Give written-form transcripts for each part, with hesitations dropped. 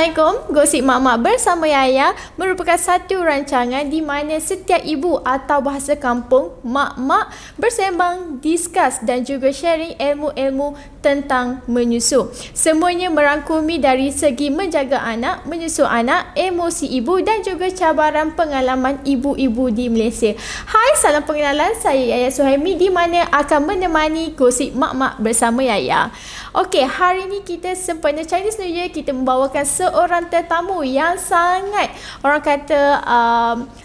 Assalamualaikum. Gosip Mak-Mak bersama YAYA merupakan satu rancangan di mana setiap ibu atau bahasa kampung, mak-mak bersembang, discuss dan juga sharing ilmu-ilmu tentang menyusu. Semuanya merangkumi dari segi menjaga anak, menyusu anak, emosi ibu dan juga cabaran pengalaman ibu-ibu di Malaysia. Hai, salam pengenalan. Saya YAYA Suhaimi di mana akan menemani Gosip Mak-Mak bersama YAYA. Okey, hari ini kita sempena Chinese New Year, kita membawakan seorang tetamu yang sangat orang kata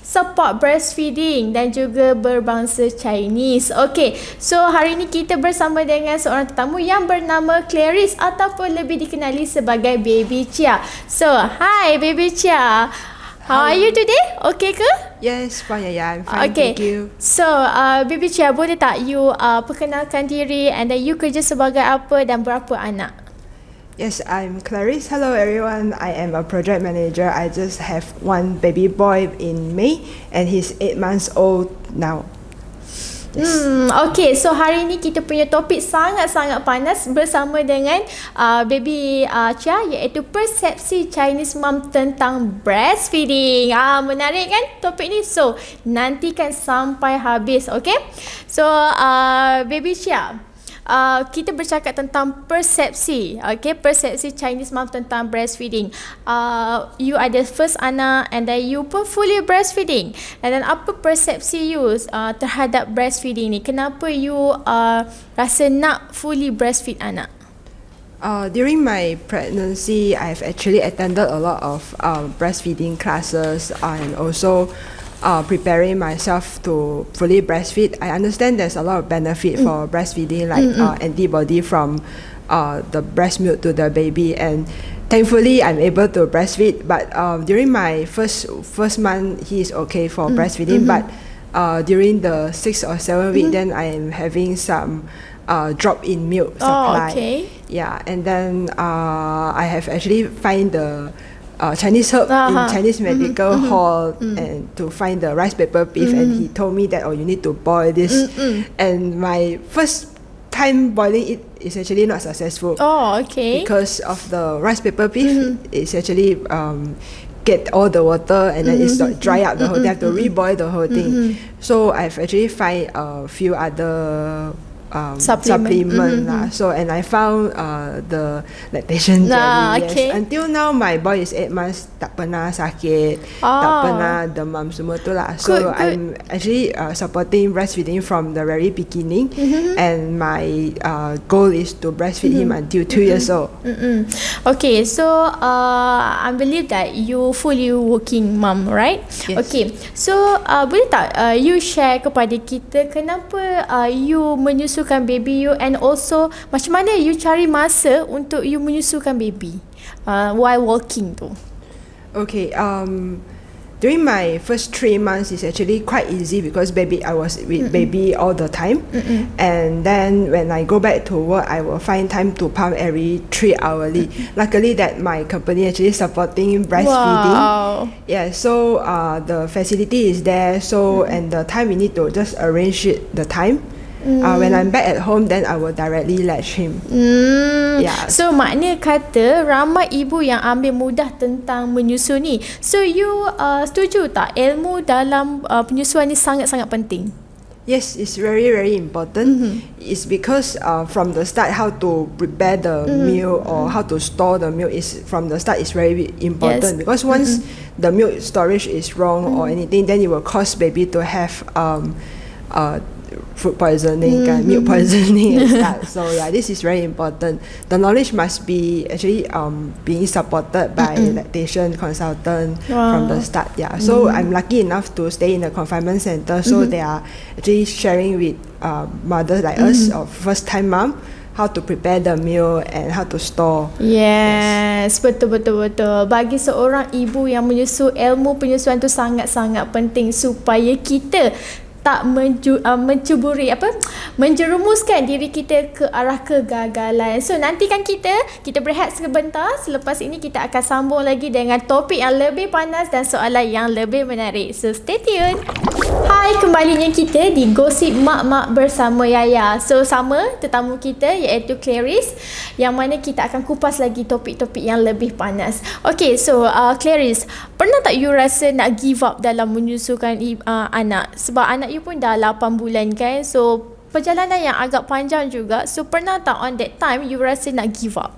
support breastfeeding dan juga berbangsa Chinese. Okey, so hari ini kita bersama dengan seorang tetamu yang bernama Clarice ataupun lebih dikenali sebagai Baby Chia. So, hi Baby Chia. How are you today? Okay ke? Yes, fine, yeah, I'm fine, okay. Thank you. So, Baby Chia, boleh tak you perkenalkan diri and then you kerja sebagai apa dan berapa anak? Yes, I'm Clarice. Hello everyone, I am a project manager. I just have one baby boy in May and he's 8 months old now. Yes. Okay, so hari ni kita punya topik sangat-sangat panas bersama dengan Baby Chia, iaitu Persepsi Chinese Mom tentang breastfeeding. Menarik kan topik ni? So, nantikan sampai habis, okay? So, Baby Chia, kita bercakap tentang persepsi, okay? Persepsi Chinese Mom tentang breastfeeding. You ada first anak and then you pun fully breastfeeding. And then apa persepsi you terhadap breastfeeding ni? Kenapa you rasa nak fully breastfeed anak? During my pregnancy, I've actually attended a lot of breastfeeding classes and also preparing myself to fully breastfeed. I understand there's a lot of benefit for breastfeeding, like antibody from the breast milk to the baby, and thankfully I'm able to breastfeed. But during my first month, he is okay for breastfeeding, but during the 6th or 7th week, then I am having some drop in milk supply. Oh, okay. Yeah, and then I have actually find the Chinese herb in Chinese medical hall and to find the rice paper beef, and he told me that you need to boil this, and my first time boiling it is actually not successful. Oh, okay. Because of the rice paper beef, it's actually get all the water and then it's dry up the whole thing. I have to reboil the whole thing. So I've actually find a few other supplement so, and I found the lactation jelly. Okay. Yes. Until now my boy is 8 months, tak pernah sakit, tak pernah demam semua tu lah. So good. I'm actually supporting breastfeeding from the very beginning, and my goal is to breastfeed him until 2 years old. Okay, so I believe that you fully working mom, right? Yes. Okay, so boleh tak you share kepada kita kenapa you menyusukan baby you, and also macam mana you cari masa untuk you menyusukan baby while working tu? Okay, during my first 3 months it's actually quite easy because I was with baby all the time, and then when I go back to work I will find time to pump every 3 hourly. Luckily that my company actually supporting breastfeeding. Wow. Yeah, so the facility is there, so and the time we need to just arrange it, the time. When I'm back at home, then I will directly latch him. Yeah. So maknanya kata ramai ibu yang ambil mudah tentang menyusu ni. So you setuju tak ilmu dalam penyusuan ni sangat-sangat penting? Yes, it's very very important. It's because from the start how to prepare the milk or how to store the milk is from the start is very important. Yes. Because once the milk storage is wrong or anything, then it will cause baby to have food poisoning, milk poisoning and stuff. So yeah, this is very important. The knowledge must be actually being supported by lactation consultant from the start. Yeah, so I'm lucky enough to stay in the confinement center. So they are actually sharing with mothers like us or first time mom how to prepare the meal and how to store. Yes, betul. Bagi seorang ibu yang menyusu, ilmu penyusuan tu sangat-sangat penting supaya kita tak menjerumuskan diri kita ke arah kegagalan. So nantikan kita berehat sebentar. Selepas ini kita akan sambung lagi dengan topik yang lebih panas dan soalan yang lebih menarik. So stay tune. Hai, kembalinya kita di Gosip Mak-Mak bersama YAYA. So, sama tetamu kita iaitu Clarice, yang mana kita akan kupas lagi topik-topik yang lebih panas. Okay, so Clarice, pernah tak you rasa nak give up dalam menyusukan anak? Sebab anak you pun dah 8 bulan kan? So, perjalanan yang agak panjang juga. So, pernah tak on that time you rasa nak give up?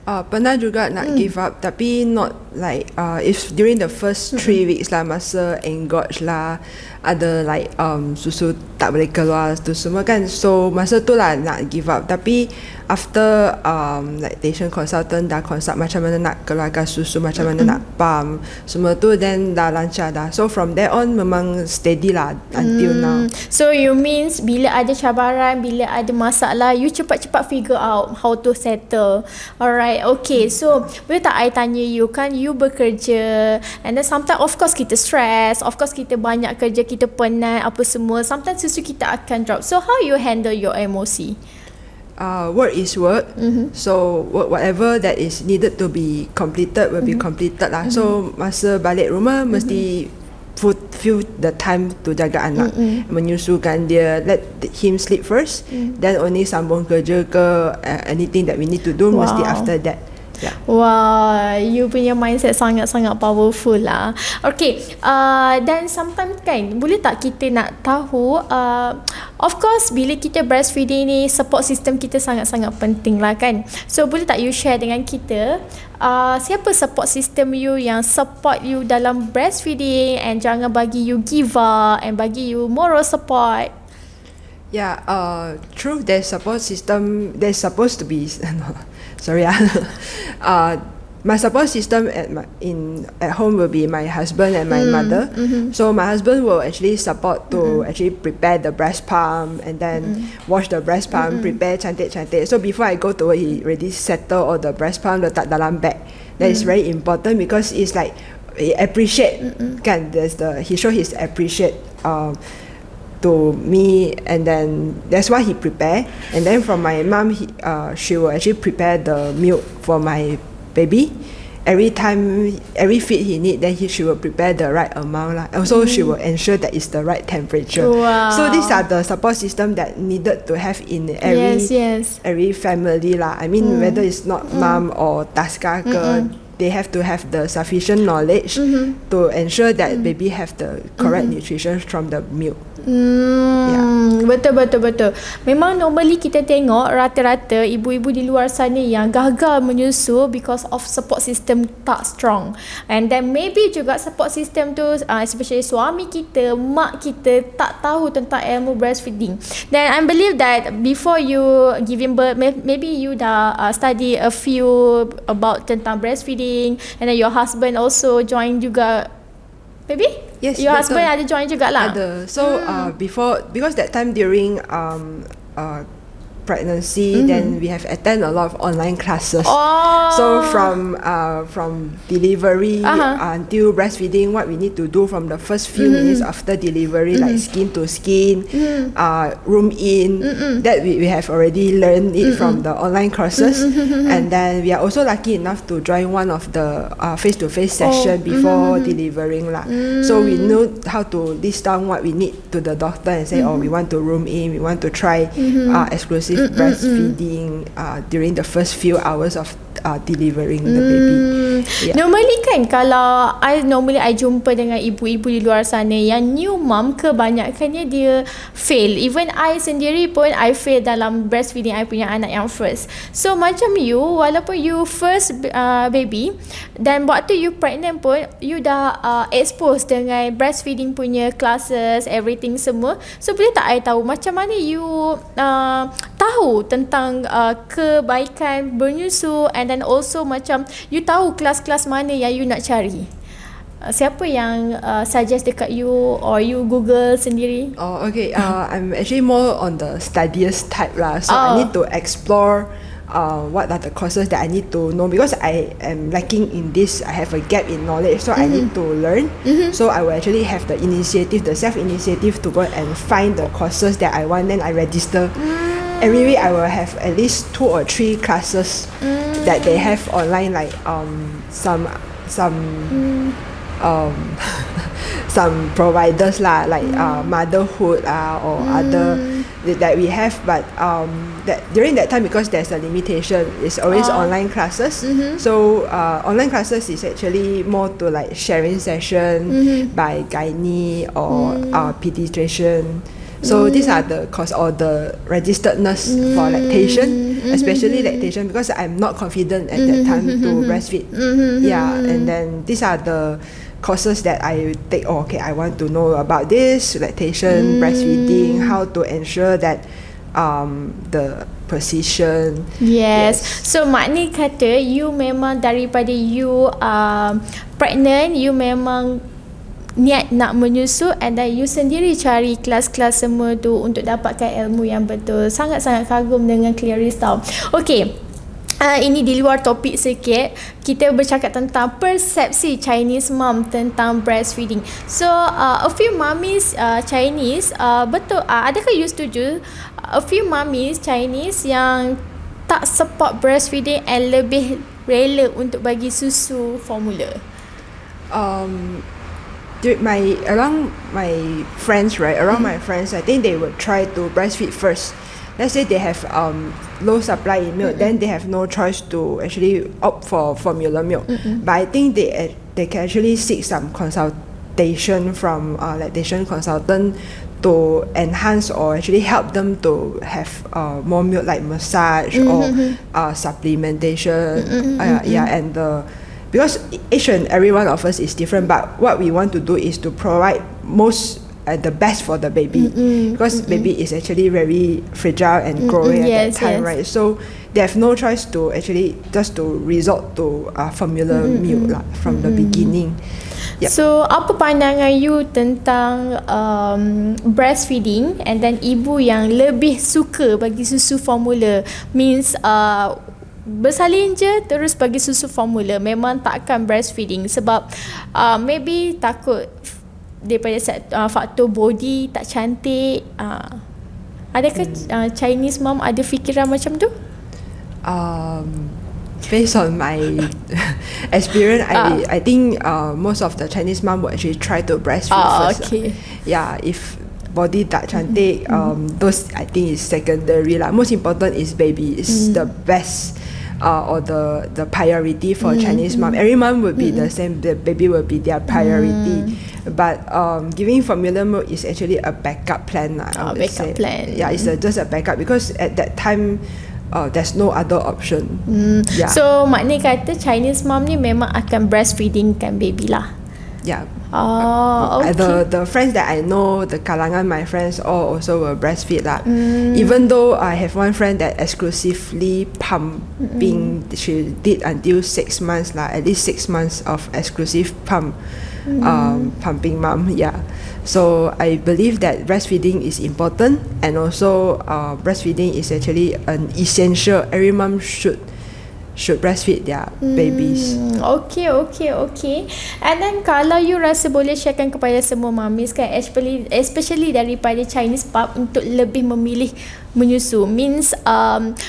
Pernah juga nak give up, tapi not like if during the first 3 weeks lah, masa engorge lah, ada like susu tak boleh keluar tu semua kan, so masa tu lah nak give up. Tapi after lactation consultant dah consult macam mana nak keluarkan susu, macam mana nak pump semua tu, then dah lancar dah. So from there on memang steady lah until now. So you means bila ada cabaran, bila ada masalah, you cepat-cepat figure out how to settle. Alright, okay. So boleh tak I tanya you, kan you bekerja, and then sometimes of course kita stress, of course kita banyak kerja, kita penat apa semua, sometimes susu kita akan drop. So how you handle your emosi? Work is work, so whatever that is needed to be completed will be completed lah. So masa balik rumah mesti feel the time to jaga anak, menyusukan dia, let him sleep first, then only sambung kerja ke anything that we need to do mesti after that. Yeah. Wah, you punya mindset sangat-sangat powerful lah. Okay, dan sometimes kan, boleh tak kita nak tahu, of course bila kita breastfeeding ni, support system kita sangat-sangat penting lah kan. So boleh tak you share dengan kita, siapa support system you yang support you dalam breastfeeding, and jangan bagi you give up, and bagi you moral support? Yeah, true. There's support system. There's supposed to be. Sorry, my support system at home will be my husband and my mother. So my husband will actually support to actually prepare the breast pump, and then wash the breast pump, prepare cantik-cantik. So before I go to work, he already settle all the breast pump, letak dalam bag. That is very important, because it's like he appreciate. Kan, he show his appreciate to me, and then that's why he prepare. And then from my mom, she will actually prepare the milk for my baby. Every time, every feed he need, then she will prepare the right amount lah. Also, she will ensure that it's the right temperature. Wow. So these are the support system that needed to have in every family lah. I mean, whether it's not mom or taska ke, they have to have the sufficient knowledge to ensure that baby have the correct nutrition from the milk. Betul. Memang normally kita tengok rata-rata ibu-ibu di luar sana yang gagal menyusu because of support system tak strong. And then maybe juga support system tu, especially suami kita, mak kita tak tahu tentang ilmu breastfeeding. Then I believe that before you giving birth, maybe you dah study a few about tentang breastfeeding, and then your husband also join juga. Maybe? Yes, your betul. husband ada join juga lah. Ada. So because that time during pregnancy, then we have attend a lot of online classes. So from delivery until breastfeeding, what we need to do from the first few minutes after delivery, like skin to skin, room in, that we have already learned it from the online courses. And then we are also lucky enough to join one of the face-to-face session before delivering lah. So we know how to list down what we need to the doctor and say, we want to room in, we want to try exclusive breastfeeding during the first few hours of delivering the baby. Normally kan, kalau I jumpa dengan ibu-ibu di luar sana yang new mom, kebanyakannya dia fail. Even I sendiri pun I fail dalam breastfeeding I punya anak yang first. So macam you, walaupun you first baby, dan waktu you pregnant pun you dah expose dengan breastfeeding punya classes, everything semua. So boleh tak I tahu macam mana you tahu tentang kebaikan bernyusu, and then also macam you tahu kelas-kelas mana yang you nak cari? Siapa yang suggest dekat you, or you Google sendiri? Okay. I'm actually more on the studious type lah. So I need to explore what are the courses that I need to know, because I am lacking in this. I have a gap in knowledge, so I need to learn. So I will actually have the initiative, the self-initiative to go and find the courses that I want, then I register. Every week I will have at least 2 or 3 classes that they have some providers lah, like motherhood or other that we have, but that during that time, because there's a limitation, it's always online classes. So online classes is actually more to like sharing session by gynae or pediatrician. So these are the cost or the registered nurse for lactation, especially lactation, because I'm not confident at that time to breastfeed. Yeah, and then these are the courses that I take. Oh, okay, I want to know about this lactation, breastfeeding, how to ensure that the precision. Yes. So maknanya kata you memang daripada you pregnant, you memang niat nak menyusu, and then you sendiri cari kelas-kelas semua tu untuk dapatkan ilmu yang betul. Sangat-sangat kagum dengan Clarice tau. Okay, ini di luar topik sikit. Kita bercakap tentang persepsi Chinese mom tentang breastfeeding. So a few mommies Chinese, betul, adakah you setuju a few mommies Chinese yang tak support breastfeeding and lebih rela untuk bagi susu formula? Around my friends, right? Around my friends, I think they would try to breastfeed first. Let's say they have low supply in milk, then they have no choice to actually opt for formula milk. But I think they can actually seek some consultation from lactation consultant to enhance or actually help them to have more milk, like massage or supplementation. And because each and every one of us is different, but what we want to do is to provide the best for the baby, because baby is actually very fragile and growing at that time, right? So they have no choice to actually just to resort to formula milk from the beginning. Yep. So apa pandangan you tentang breastfeeding and then ibu yang lebih suka bagi susu formula, means bersalin je terus bagi susu formula, memang takkan breastfeeding sebab maybe takut daripada faktor body tak cantik. Adakah Chinese mom ada fikiran macam tu? Based on my experience, I think most of the Chinese mom will actually try to breastfeed first. Okay. Yeah, if body tak cantik, those I think is secondary lah. Most important is baby. It's the best or the priority for Chinese mom. Every mom will be the same. The baby will be their priority. But giving formula milk is actually a backup plan. Backup plan. Yeah, it's just a backup, because at that time there's no other option. Yeah. So maknanya kata Chinese mom ni memang akan breastfeeding kan baby lah. Yeah. Okay. The friends that I know, the kalangan my friends all also will breastfeed lah. Even though I have one friend that exclusively pumping, she did until 6 months lah, at least 6 months of exclusive pumping mom. Yeah. So I believe that breastfeeding is important, and also breastfeeding is actually an essential. Every mom should breastfeed their babies. Okay. And then kalau you rasa boleh sharekan kepada semua mommies kan, especially daripada Chinese pub, untuk lebih memilih menyusu, means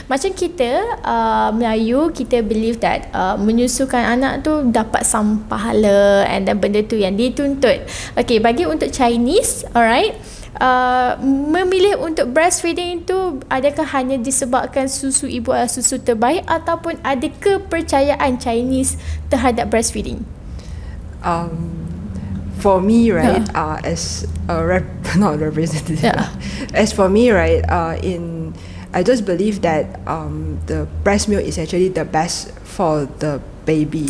macam kita Melayu, kita believe that menyusukan anak tu dapat some pahala, and then benda tu yang dituntut. Okay, bagi untuk Chinese, alright, memilih untuk breastfeeding itu adakah hanya disebabkan susu ibu adalah susu terbaik, ataupun ada kepercayaan Chinese terhadap breastfeeding? For me, right, as a not representative, as for me, right, I just believe that the breast milk is actually the best for the baby.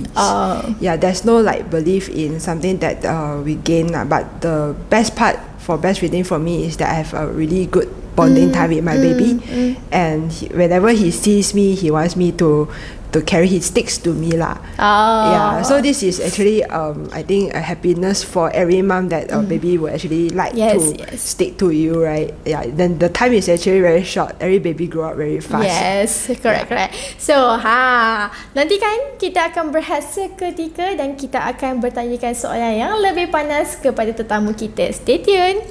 Yeah, there's no like belief in something that we gain, but the best part for breastfeeding for me is that I have a really good bonding time with my baby, and whenever he sees me, he wants me to carry his sticks to me lah. Yeah, so this is actually I think a happiness for every mom, that a baby will actually like to stick to you, right? Yeah, then the time is actually very short. Every baby grow up very fast. Yes, correct. So nanti kan kita akan berehat seketika dan kita akan bertanyakan soalan yang lebih panas kepada tetamu kita. Stay tune.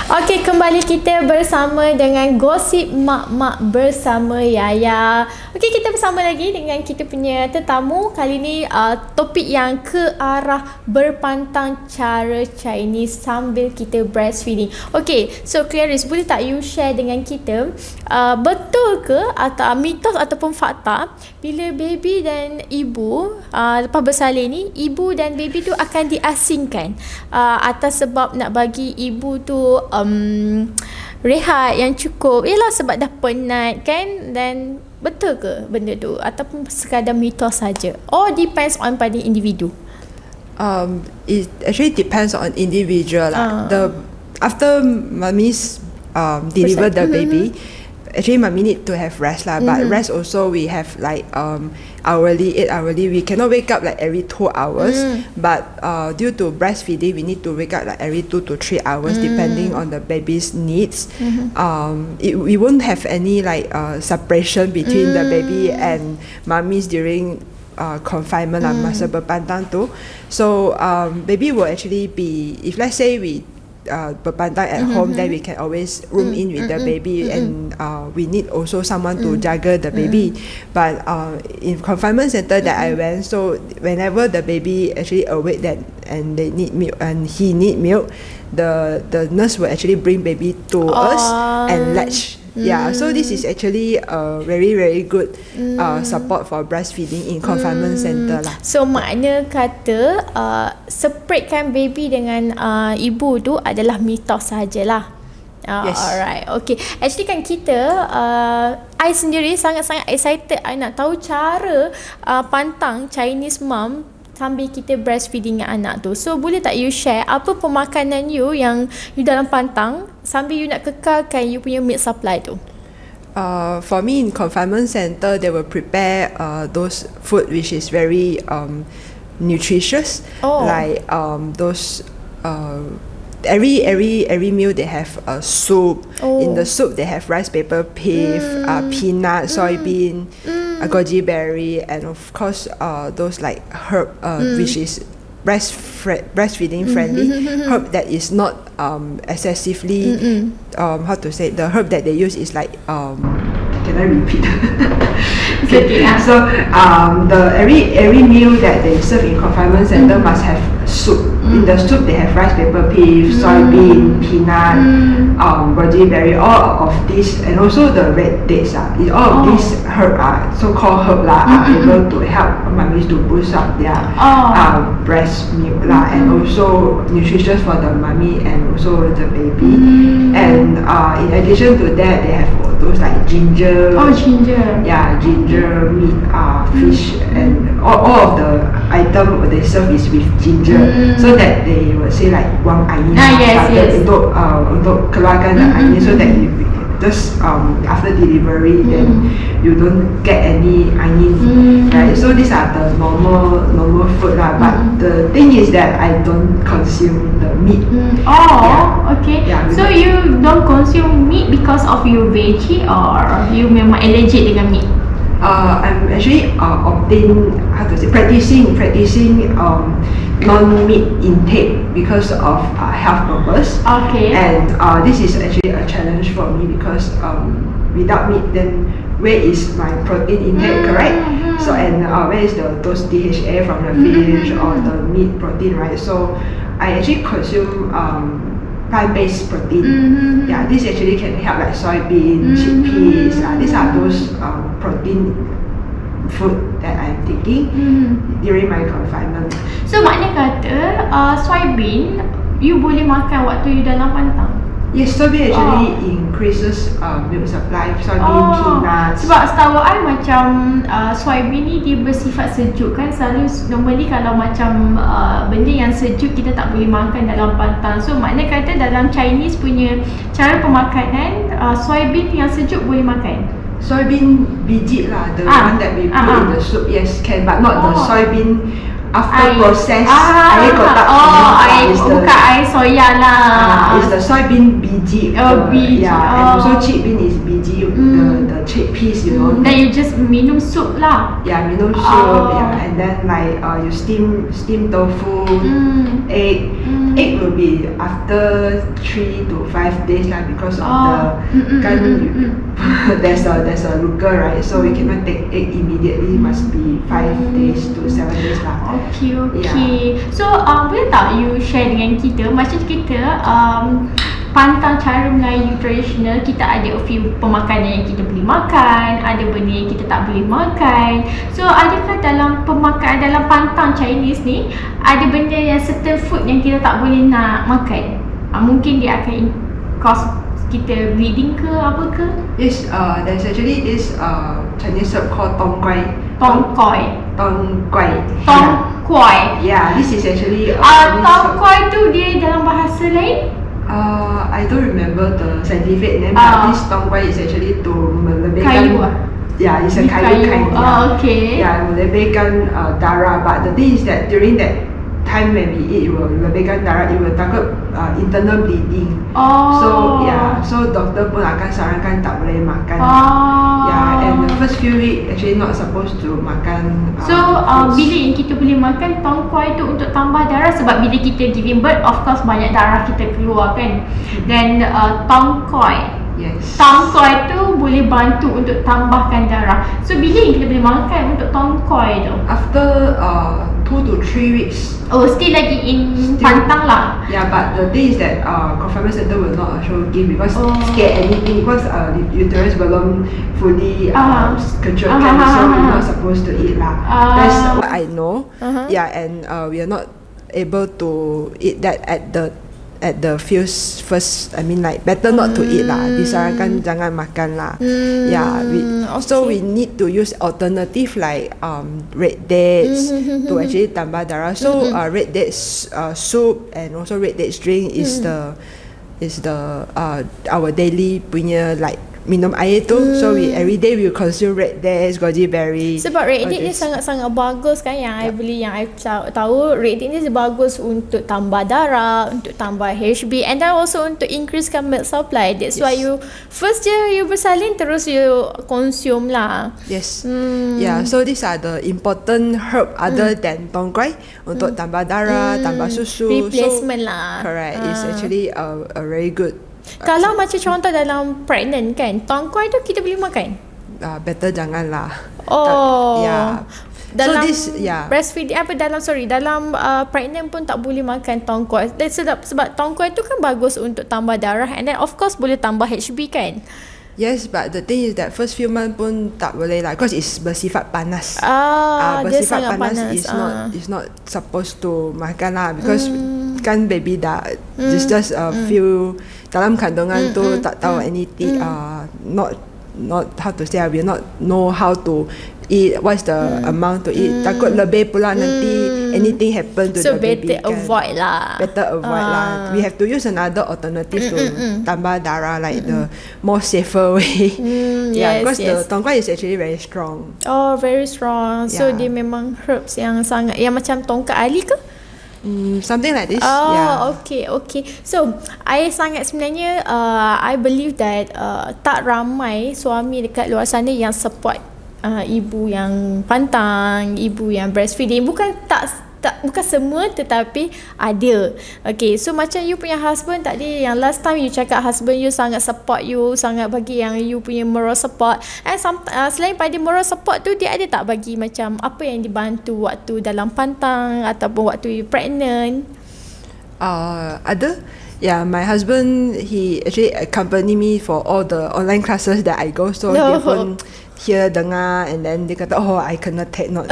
Okey, kembali kita bersama dengan gosip mak-mak bersama YAYA. Okey, kita bersama lagi dengan kita punya tetamu. Kali ni topik yang ke arah berpantang cara Chinese sambil kita breastfeeding. Okey, so Clarice, boleh tak you share dengan kita betul ke atau mitos ataupun fakta bila baby dan ibu lepas bersalin ni, ibu dan baby tu akan diasingkan atas sebab nak bagi ibu tu rehat yang cukup. Yalah, sebab dah penat kan. Dan betul ke benda tu ataupun sekadar mitos saja? Or depends on pada individu? It actually depends on individual lah. After mummies deliver the baby, actually mommy need to have rest lah. But rest also we have like hourly, 8 hourly. We cannot wake up like every 2 hours. But due to breastfeeding, we need to wake up like every 2 to 3 hours depending on the baby's needs. We won't have any like separation between the baby and mummies during confinement lah, masa berpantang tu. So baby will actually be, if let's say we berpantang at home, then we can always room in with the baby, and we need also someone to jaga the baby. But in confinement center that I went, so whenever the baby actually awake that and they need milk and he need milk, the nurse will actually bring baby to us and latch. Yeah, so this is actually a very very good support for breastfeeding in confinement center lah. So makna kata separatekan baby dengan ibu tu adalah mitos sajalah. Yes. Alright, okay. Actually kan kita, I sendiri sangat-sangat excited. I nak tahu cara pantang Chinese mom sambil kita breastfeeding anak tu. So boleh tak you share apa pemakanan you yang you dalam pantang sambil you nak kekalkan you punya milk supply tu? For me in confinement center, they will prepare those food which is very nutritious, like those every meal they have a soup. In the soup they have rice paper pea, peanut, soybean, goji berry, and of course those like herb which is breastfeeding friendly herb that is not excessively how to say, the herb that they use is like can I repeat? Okay. So the every meal that they serve in confinement center must have soup. In the soup they have rice paper pea, soybean, peanut, goji berry, all of this, and also the red dates. All of these herb so-called herb are able to help mummies to boost up their breast milk and also nutritious for the mummy and also the baby. And in addition to that, they have those like ginger. Yeah, ginger, meat, fish, and all of the item they serve is with ginger, so that they will say like buang angin, untuk keluarkan angin, so that you just after delivery then you don't get any angin, right? So these are the normal food lah. But the thing is that I don't consume the meat. Okay. Yeah, so you don't consume meat because of you veggie or you memang allergic dengan meat? I'm actually practicing non-meat intake because of health purpose. Okay. And this is actually a challenge for me because without meat, then where is my protein intake, correct? So and where is those DHA from the fish or the meat protein, right? So I actually consume plant-based protein. Yeah, this actually can help like soybean, chickpeas. These are those protein food that I'm taking during my confinement. So makna kata soybean you boleh makan waktu you dalam pantang? Yes, soybean actually increases milk supply. Soybean, peanuts. Sebab setahu I macam soybean ni dia bersifat sejuk kan. Selalu normally kalau macam benda yang sejuk kita tak boleh makan dalam pantang. So makna kata dalam Chinese punya cara pemakanan, soybean yang sejuk boleh makan? Soybean biji lah, the one that we put in the soup, yes can, but not the soybean after process. Air kotak. Bukan air soya lah. It's the soybean biji. Biji. And also chickpeas is biji, the chickpeas, you know. Then you just minum soup lah. Yeah, minum soup. Yeah, and then like you steam tofu, egg. egg will be after 3 to 5 days lah, because of the kan there's a luka, right? So we cannot take egg immediately. Must be 5 days to 7 days lah. Okay. So boleh tak you share dengan kita, macam kita pantang cara Melayu tradisional, kita ada a few pemakanan yang kita boleh makan, ada benda yang kita tak boleh makan. So adakah dalam dalam pantang Chinese ni ada benda yang certain food yang kita tak boleh nak makan? Mungkin dia akan cause kita bleeding ke apa ke? Yes, there's actually this Chinese herb called tong quai. Tong koi. Yeah, this is actually tong koi tu dia dalam bahasa lain? I don't remember the scientific name, but this tong quai is actually to melebihkan. Kayu Yeah, it's a kayu kind. Okay. Yeah, melebihkan darah. But the thing is that during that time when we eat, it will lebihkan darah. It will takut internal bleeding. So doktor pun akan sarankan tak boleh makan. Yeah, and the first few weeks actually not supposed to makan. Bila yang kita boleh makan tong koi tu untuk tambah darah, sebab bila kita giving birth, of course banyak darah kita keluar kan. Dan tong koi. Yes. Tong koi tu boleh bantu untuk tambahkan darah. So bila yang kita boleh makan untuk tong koi tu? After 2 to 3 weeks. Oh, still lagi pantang lah. Yeah, but the thing is that confinement center will not actually give, because scared anything, because uterus belum fully kecuali, so we're not supposed to eat lah. That's what I know. Yeah, and we are not able to eat that at the first, I mean like better not to eat lah. Disarankan jangan makan lah. Yeah, so we need to use alternative like red dates to actually tambah darah. So red dates soup and also red dates drink is our daily punya like minum air tu. So we every day we consume red dates, goji berry. Sebab red date ni sangat-sangat bagus kan, yang I beli, yang I tahu red date ni bagus untuk tambah darah, untuk tambah HB, and then also untuk increasekan milk supply. That's why you first je you bersalin, terus you consume lah. Yes. Yeah, so these are the important herb other than tong quai untuk tambah darah, tambah susu. Replacement lah. Correct. It's actually a very good. Kalau macam contoh dalam pregnant kan, tong koi tu kita boleh makan? Better janganlah. Yeah. Dalam breastfeeding dalam pregnant pun tak boleh makan tong koi. Sebab tong koi tu kan bagus untuk tambah darah, and then of course boleh tambah HB kan. Yes, but the thing is that first few months pun tak boleh lah, because it's bersifat panas. Bersifat Bersifat panas is not supposed to makan lah, because kan baby dah just a few dalam kandungan tu, tak tahu anything, not how to say, we not know how to eat, what's the amount to eat. Takut lebih pula nanti anything happen to the baby. So better avoid lah. We have to use another alternative to tambah darah, like the more safer way. Because the tong quai is actually very strong. Oh, very strong. So dia memang herbs yang sangat, yang macam tongkat ali ke? Something like this. Okay. So I sangat sebenarnya I believe that tak ramai suami dekat luar sana yang support ibu yang pantang, ibu yang breastfeeding. Bukan semua, tetapi ada. Okay, so macam you punya husband tadi, yang last time you cakap husband you sangat support you, sangat bagi yang you punya moral support. And selain pada moral support tu, dia ada tak bagi macam apa yang dibantu waktu dalam pantang ataupun waktu you pregnant? Ada. Yeah, my husband, he actually accompany me for all the online classes that I go. So dia pun hear, dengar, and then dia kata, I kena take note.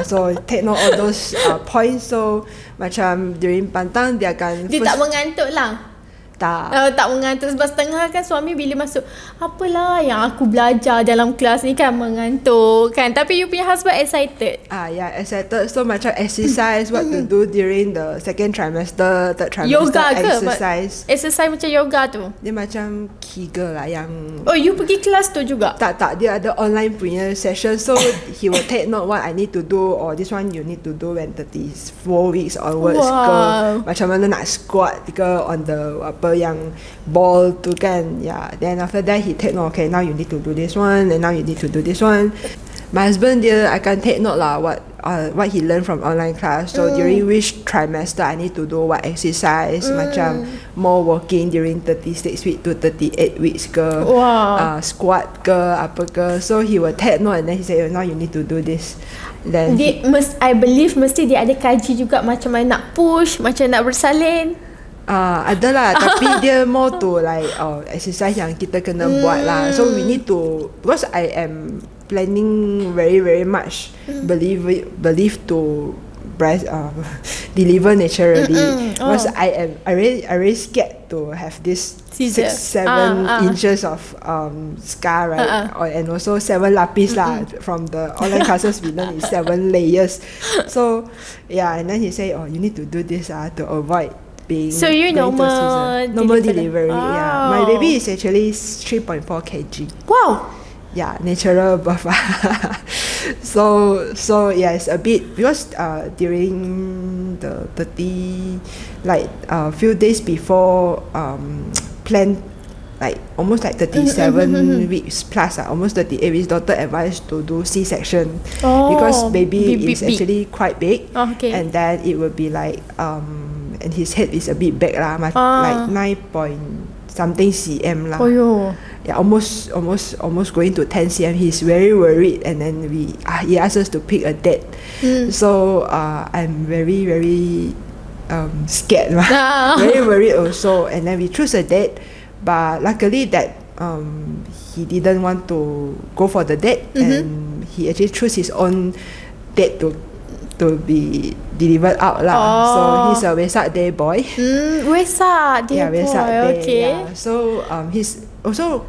So take note all those points. So macam during pantang dia akan tak mengantuk lah. Tak mengantuk, sebab setengah kan suami bila masuk, apalah yang aku belajar dalam kelas ni kan mengantuk kan, tapi you punya husband excited. Yeah, excited. So macam exercise, what to do during the second trimester, third trimester. Yoga ke? Exercise macam yoga tu? Dia macam Kegel lah yang. Oh, you pergi kelas tu juga? Tak, dia ada online punya session. So he will take note what I need to do, or this one you need to do when 34 weeks onwards. Macam mana nak squat ke on the yang ball tu kan. Then after that he take note, okay, now you need to do this one, and now you need to do this one. My husband dia akan take note lah what he learned from online class. So during which trimester I need to do what exercise, macam more walking during 36 weeks to 38 weeks ke, squat ke apa ke. So he will take note and then he say, oh, now you need to do this. Then I believe mesti dia ada kaji juga macam mana nak push, macam nak bersalin. Adalah tapi dia more to like exercise yang kita kena buat lah. So we need to, because I am planning very much believe to deliver naturally, because I really scared to have this 6-7 inches of scar, right? And also 7 lapis lah. From the online classes we learn is 7 layers. So yeah, and then he say, oh, you need to do this to avoid being so you normal delivery. Yeah, my baby is actually 3.4 kg. Wow. Yeah, natural birth. so yeah, it's a bit, because during the 30, like few days before planned, like almost like 37 weeks plus, almost 38 weeks, doctor advised to do C-section, because baby is actually quite big, and then it will be like and his head is a bit big lah, like 9 point something cm lah. Yeah, almost going to 10 cm. He's very worried, and then he asked us to pick a date. So I'm very scared, very worried also. And then we choose a date, but luckily that he didn't want to go for the date, and he actually chose his own date to be delivered out lah. So he's a Wesak Day boy. Wesak Day boy. Wesak Day. Okay. Yeah. So he's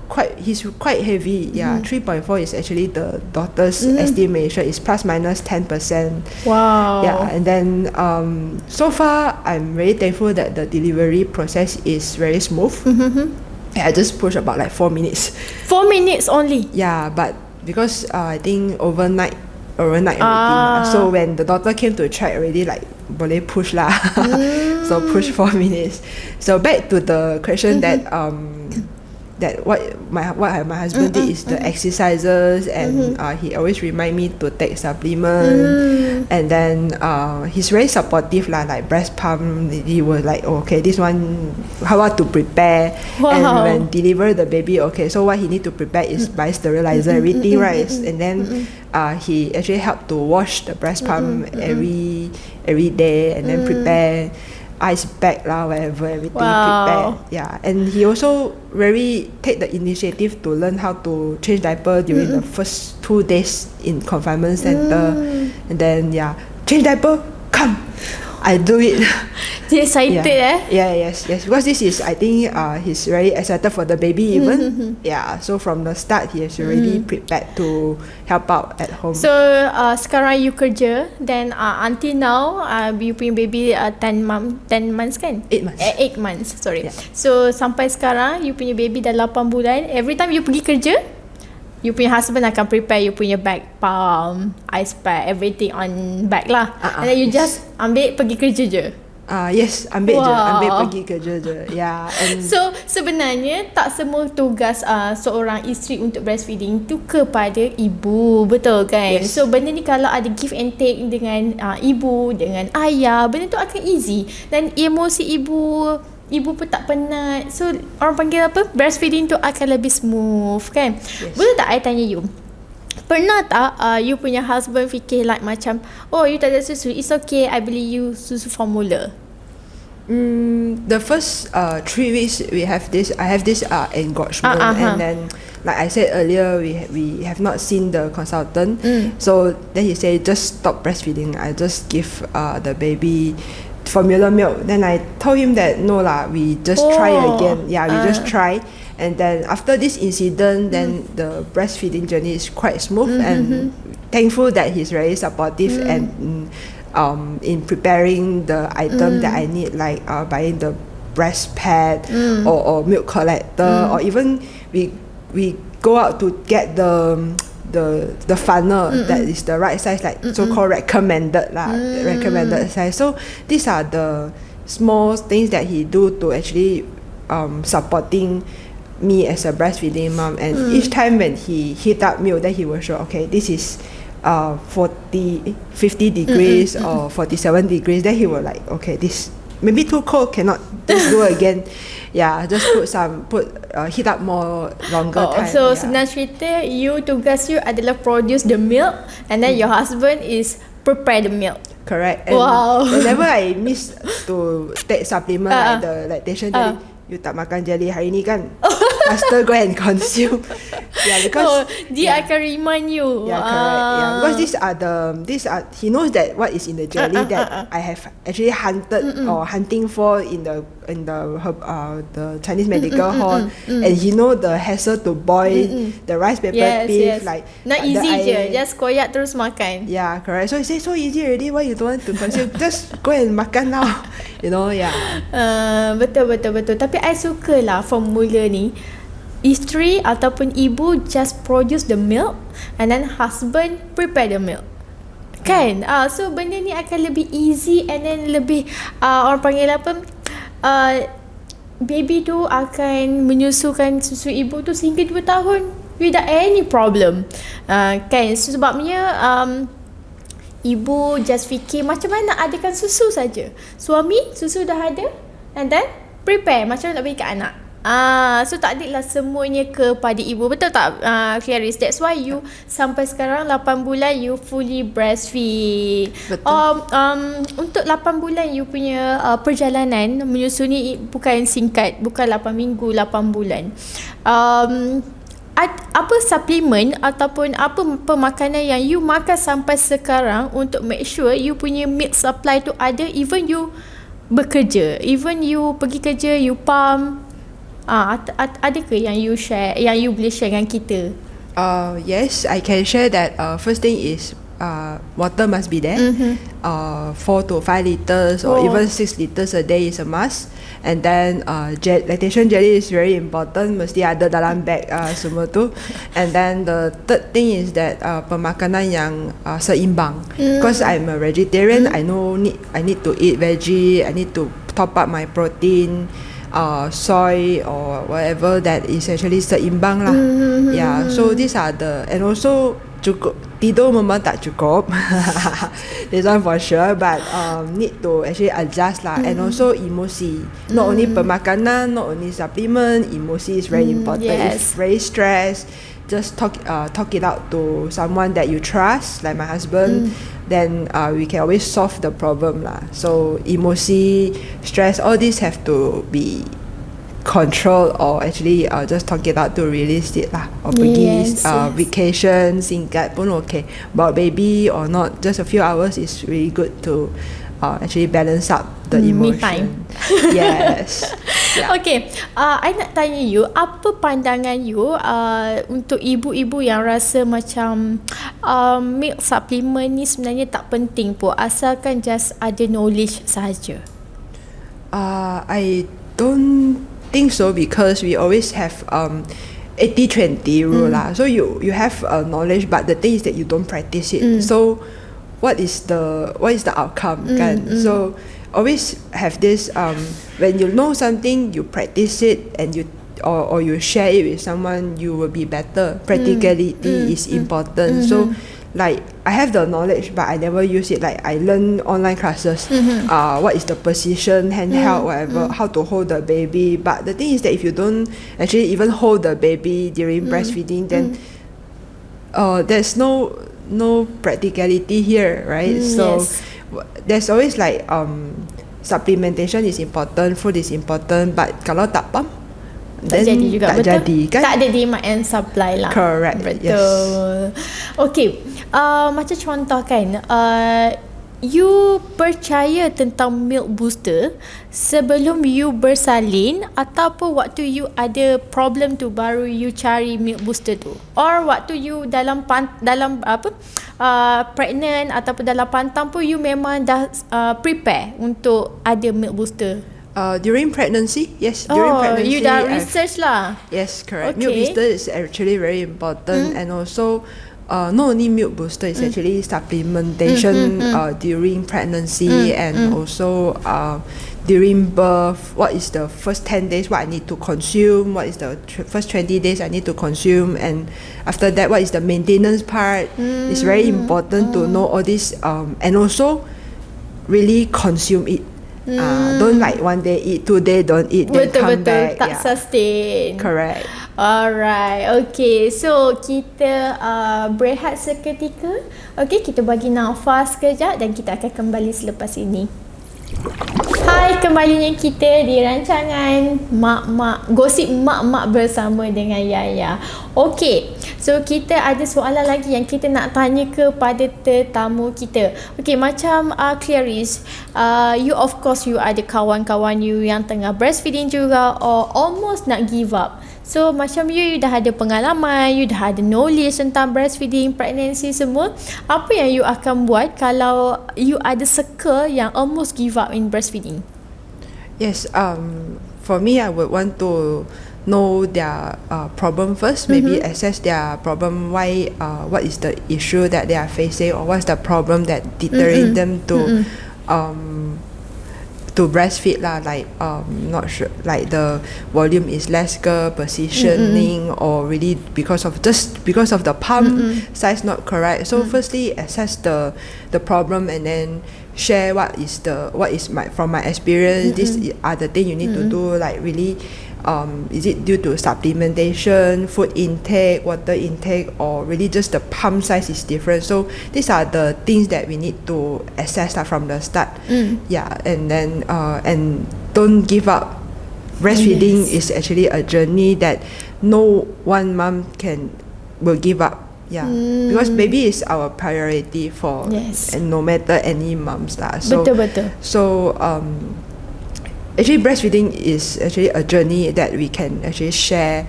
quite heavy. Yeah, 3.4 is actually the daughter's estimation. Is plus minus 10%. Wow. Yeah, and then so far I'm very thankful that the delivery process is very smooth. Yeah, I just push about like 4 minutes. 4 minutes only. Yeah, but because I think overnight already. So when the doctor came to check already, like boleh push lah. So push 4 minutes. So back to the question that what my husband did is the exercises, and he always remind me to take supplement, and then he's very supportive lah, like breast pump. He was like, oh, okay, this one how to prepare, and when deliver the baby, okay, so what he need to prepare is by sterilizer everything, right? And then he actually helped to wash the breast pump every day, and then prepare ice bag lah, whatever, everything prepared. Yeah, and he also very take the initiative to learn how to change diaper during the first 2 days in confinement center, and then change diaper, come, I do it. Dia excited Yes, because this is, I think he's very excited for the baby even. Yeah, so from the start he has already prepared to help out at home. So sekarang you kerja, then until now you punya baby 10 months kan? 8 months. 8 months, sorry. So sampai sekarang you punya baby dah 8 bulan. Every time you pergi kerja, you punya husband akan prepare you punya bag, pump, ice pack, everything on bag lah. And then you just ambil pergi kerja je. Yes, ambil pergi kerja je. Yeah. And so sebenarnya tak semua tugas seorang isteri untuk breastfeeding tu kepada ibu, betul kan? Yes. So benda ni kalau ada give and take dengan ibu, dengan ayah, benda tu akan easy, dan emosi ibu pun tak penat. So orang panggil apa, breastfeeding tu akan lebih smooth kan? Yes. Boleh tak I tanya you, pernah tak you punya husband fikir like macam, oh you tak ada susu, it's okay, I beli you susu formula? The first 3 weeks I have this engorgement, and then like I said earlier, we have not seen the consultant. So then he said just stop breastfeeding, I just give the baby formula milk. Then I told him that no lah, we just try again. Yeah, we just try. And then after this incident, then the breastfeeding journey is quite smooth, and thankful that he's very supportive and in preparing the item that I need, like buying the breast pad or milk collector, or even we go out to get the funnel that is the right size, like so-called recommended size. So these are the small things that he do to actually supporting me as a breastfeeding mom, and each time when he heat up milk, then he will show, okay, this is 50 degrees or 47 degrees. Then he will like, okay, this maybe too cold, cannot, just do again. Yeah, just heat up more longer time. So senang cerita, tugas you adalah produce the milk, and then your husband is prepare the milk. Correct. And whenever I miss to take supplement like the lactation jelly, you tak makan jelly hari ni kan, faster go and consume. Yeah, because dia akan remind you. Yeah, correct. Yeah, because these are he knows that what is in the jelly that I have actually hunted or hunting for in the Chinese medical hall, and he know the hassle to boil the rice paper beef, like not easy je, just koyak terus makan. Yeah, correct. So he say so easy already, why you don't want to consume? Just go and makan now. You know, Betul. Tapi I suka lah formula ni. Isteri ataupun ibu just produce the milk, and then husband prepare the milk. Kan? So benda ni akan lebih easy, and then lebih orang panggil apa? Baby tu akan menyusukan susu ibu tu sehingga 2 tahun without any problem. Kan? Sebabnya ibu just fikir macam mana nak adakan susu saja. Suami susu dah ada, and then prepare macam mana nak bagi kat anak. So tak adalah semuanya kepada ibu. Betul tak, Clarice? That's why you sampai sekarang 8 bulan you fully breastfeed. Betul. Untuk 8 bulan you punya perjalanan menyusu ni bukan singkat, bukan 8 minggu, 8 bulan. Apa suplemen ataupun apa pemakanan yang you makan sampai sekarang untuk make sure you punya milk supply tu ada, even you bekerja, even you pergi kerja, you pump? Ada ke yang you share, yang you boleh share dengan kita? Yes, I can share that. First thing is water must be there. 4 to 5 liters or even 6 liters a day is a must. And then lactation jelly is very important, mesti ada dalam bag semua tu. And then the third thing is that pemakanan yang seimbang. Because I'm a vegetarian, I need to eat veggie, I need to top up my protein, soy or whatever that is actually seimbang lah. Yeah, so these are and also cukup, tidur memang tak cukup. This one for sure, but need to actually adjust lah. And also emosi, not only pemakanan, not only supplement, emosi is very important. If very stressed, just talk it out to someone that you trust, like my husband. Then we can always solve the problem lah. So emosi, stress, all these have to be controlled, or actually just talk it out to release it lah. Or pergi vacation, singkat pun okay. About baby or not, just a few hours is really good to actually balance up the emotion. Me time. Yes. Yeah. Okay, I nak tanya you, apa pandangan you untuk ibu-ibu yang rasa macam milk supplement ni sebenarnya tak penting pun, asalkan just ada knowledge sahaja? I don't think so, because we always have 80-20 rule lah. So you have knowledge, but the thing is that you don't practice it. So what is the outcome kan? So always have this when you know something, you practice it, and you or you share it with someone, you will be better. Practicality is important. So like I have the knowledge, but I never use it. Like I learn online classes, what is the position, handheld, whatever, how to hold the baby. But the thing is that if you don't actually even hold the baby during breastfeeding, then there's no practicality here, right? So there's always like supplementation is important, food is important, but kalau tak pump, tak jadi juga. Tak betul? jadi kan? Tak ada demand and supply lah. Correct. Betul. Yes. Okay, macam contoh kan, you percaya tentang milk booster sebelum you bersalin, ataupun waktu you ada problem tu baru you cari milk booster tu, or waktu you dalam pregnant ataupun dalam pantang pun you memang dah prepare untuk ada milk booster? During pregnancy, yes. During pregnancy, you dah research lah. Yes, correct. Okay. Milk booster is actually very important, and also not only milk booster, it's actually supplementation during pregnancy, and also during birth, what is the first 10 days what I need to consume, what is the first 20 days I need to consume, and after that what is the maintenance part. It's very important to know all this, and also really consume it. Don't like one day eat, 2 day don't eat, then come back. Tak sustain. Correct. Alright, okay. So kita berehat seketika. Okay, kita bagi nafas sekejap dan kita akan kembali selepas ini. Hai, kembalinya kita di rancangan gosip mak-mak bersama dengan Yaya. Okey, so kita ada soalan lagi yang kita nak tanya kepada tetamu kita. Okey, macam Clarice, you of course you ada kawan-kawan you yang tengah breastfeeding juga or almost nak give up. So macam you dah ada pengalaman, you dah ada knowledge tentang breastfeeding, pregnancy semua. Apa yang you akan buat kalau you ada circle yang almost give up in breastfeeding? Yes, for me I would want to know their problem first, maybe assess their problem, why, what is the issue that they are facing, or what's the problem that deterring them to breastfeed lah, like not sure, like the volume is less ke, positioning, or really because of the pump size not correct. So firstly assess the problem and then share what is from my experience, these are the things you need to do, like really is it due to supplementation, food intake, water intake, or really just the pump size is different. So these are the things that we need to assess from the start. Yeah, and then and don't give up. Breastfeeding is actually a journey that no one mom will give up. Yeah, because baby is our priority for, and no matter any moms lah. So betul. So actually breastfeeding is actually a journey that we can actually share,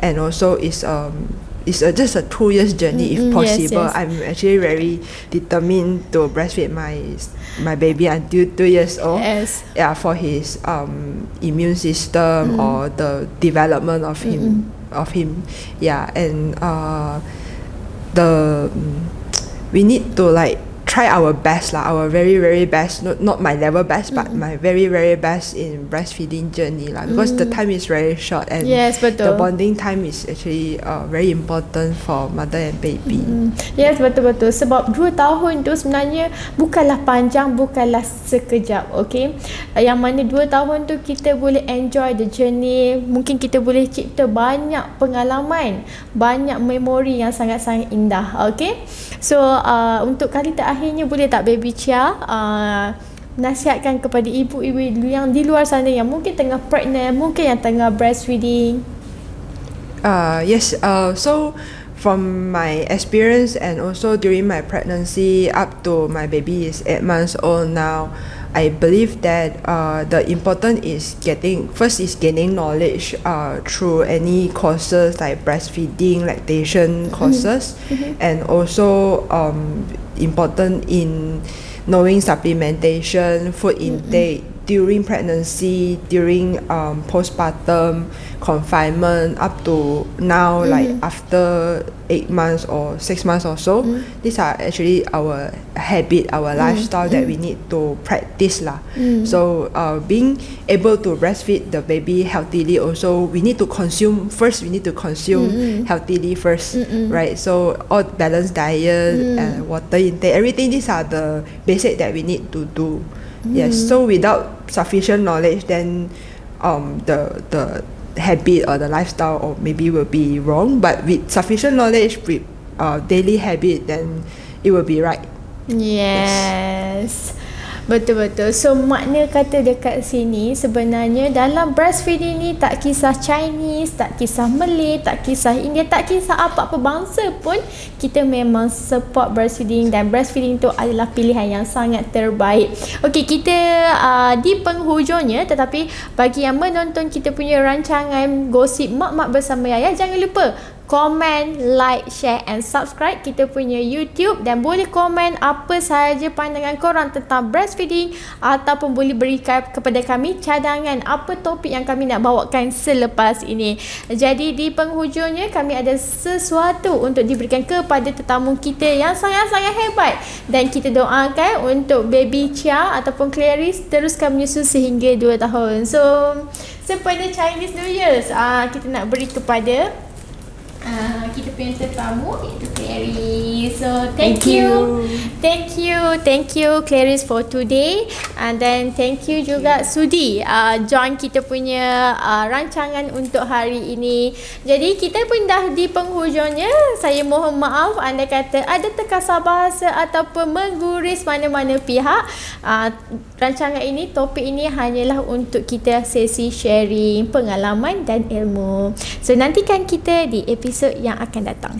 and also it's just a 2 years journey if possible. Yes. I'm actually very determined to breastfeed my baby until 2 years old. Yes. Yeah, for his immune system or the development of him. Yeah, and we need to like try our best lah, our very very best, not my level best, but my very very best in breastfeeding journey lah, because the time is very short, and the bonding time is actually very important for mother and baby. Yes, betul. Sebab 2 tahun tu sebenarnya bukanlah panjang, bukanlah sekejap. Okay, yang mana 2 tahun tu kita boleh enjoy the journey, mungkin kita boleh cipta banyak pengalaman, banyak memori yang sangat-sangat indah. Okay, so untuk kali terakhirnya boleh tak Baby Chia nasihatkan kepada ibu-ibu yang di luar sana yang mungkin tengah pregnant, mungkin yang tengah breastfeeding? Yes, so from my experience and also during my pregnancy up to my baby is 8 months old now, I believe that the important is gaining knowledge through any courses like breastfeeding, lactation courses, and also important in knowing supplementation, food intake during pregnancy, during postpartum, confinement, up to now, like after 8 months or 6 months or so. These are actually our habit, our lifestyle that we need to practice lah. So being able to breastfeed the baby healthily, also we need to consume healthily first, right? So all balanced diet and water intake, everything, these are the basic that we need to do. Yes, so without sufficient knowledge, then the habit or the lifestyle or maybe will be wrong, but with sufficient knowledge, with daily habit, then it will be right. Yes. Betul. So makna kata dekat sini sebenarnya dalam breastfeeding ni tak kisah Chinese, tak kisah Malay, tak kisah India, tak kisah apa-apa bangsa pun, kita memang support breastfeeding, dan breastfeeding tu adalah pilihan yang sangat terbaik. Okey, kita di penghujungnya, tetapi bagi yang menonton kita punya rancangan gosip mak-mak bersama Yaya, jangan lupa komen, like, share and subscribe kita punya YouTube, dan boleh komen apa sahaja pandangan korang tentang breastfeeding, ataupun boleh berikan kepada kami cadangan apa topik yang kami nak bawakan selepas ini. Jadi di penghujungnya kami ada sesuatu untuk diberikan kepada tetamu kita yang sangat-sangat hebat, dan kita doakan untuk baby Chia ataupun Clarice teruskan menyusu sehingga 2 tahun. So sepada Chinese New Year, kita nak beri kepada kita punya tetamu iaitu Clarice. So thank you Clarice for today, and then thank you juga Sudi join kita punya rancangan untuk hari ini. Jadi kita pun dah di penghujungnya. Saya mohon maaf anda kata ada terkasar bahasa ataupun mengguris mana-mana pihak. Rancangan ini, topik ini hanyalah untuk kita sesi sharing pengalaman dan ilmu. So nantikan kita di episod yang akan datang.